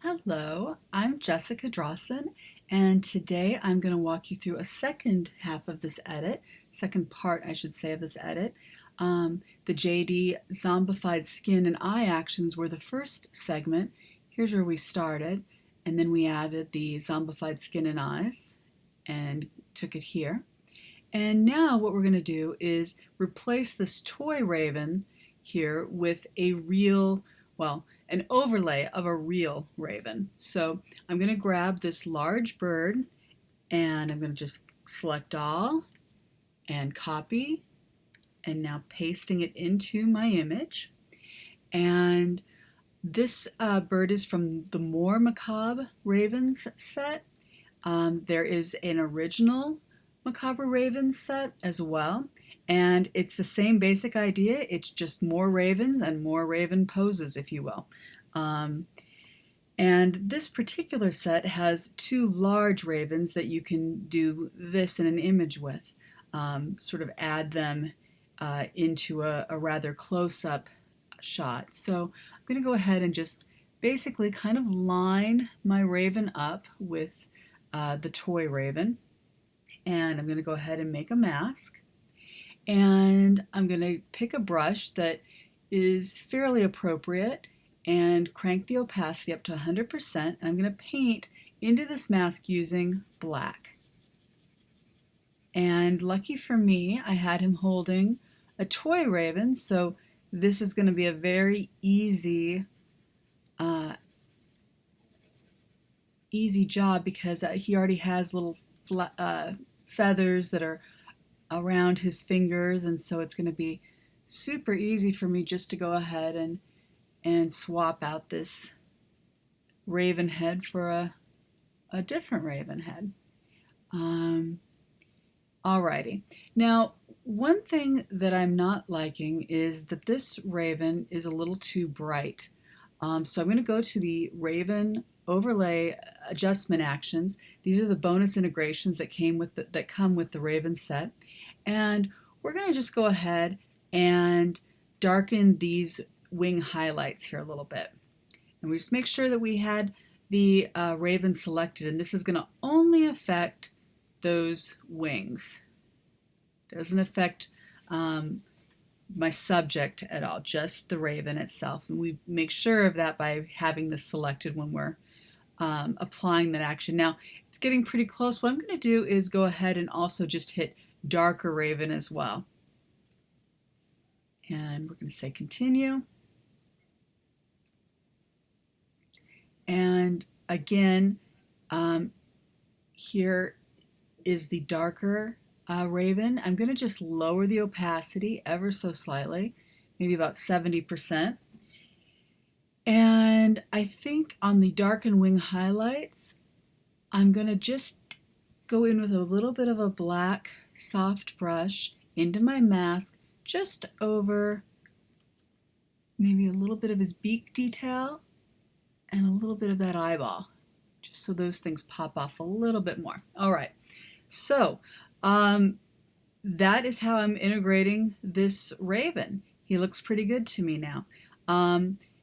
Hello, I'm Jessica Drawson, and today I'm going to walk you through a second half of this edit, second part, I should say, of this edit. The JD zombified skin and eye actions were the first segment. Here's where we started, and then we added the zombified skin and eyes and took it here. And now what we're going to do is replace this toy raven here with a real, well, an overlay of a real raven. So I'm going to grab this large bird and I'm going to just select all and copy, and now pasting it into my image. And this bird is from the More Macabre Ravens set. There is an original Macabre Ravens set as well, and it's the same basic idea. It's just more ravens and more raven poses, if you will. And this particular set has two large ravens that you can do this in an image with, sort of add them into a rather close-up shot. So I'm going to go ahead and just basically kind of line my raven up with the toy raven, and I'm going to go ahead and make a mask, and I'm going to pick a brush that is fairly appropriate and crank the opacity up to 100%, and I'm going to paint into this mask using black. And lucky for me, I had him holding a toy raven, so this is going to be a very easy job because he already has little feathers that are around his fingers, and so it's going to be super easy for me just to go ahead and swap out this raven head for a different raven head. Alrighty. Now, one thing that I'm not liking is that this raven is a little too bright. So I'm going to go to the Raven Overlay Adjustment Actions. These are the bonus integrations that come with the Raven set. And we're going to just go ahead and darken these wing highlights here a little bit. And we just make sure that we had the raven selected, and this is going to only affect those wings. It doesn't affect my subject at all, just the raven itself. And we make sure of that by having this selected when we're applying that action. Now, it's getting pretty close. What I'm going to do is go ahead and also just hit darker raven as well. And we're going to say continue. And again, here is the darker raven. I'm going to just lower the opacity ever so slightly, maybe about 70%. And I think on the darken wing highlights, I'm going to just go in with a little bit of a black soft brush into my mask, just over maybe a little bit of his beak detail and a little bit of that eyeball, just so those things pop off a little bit more. All right, so that is how I'm integrating this raven. He looks pretty good to me now.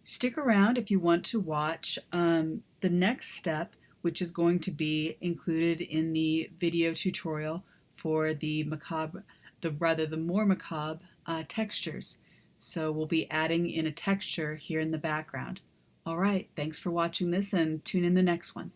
Stick around if you want to watch the next step, which is going to be included in the video tutorial for the more macabre textures. So we'll be adding in a texture here in the background. All right, thanks for watching this, and tune in the next one.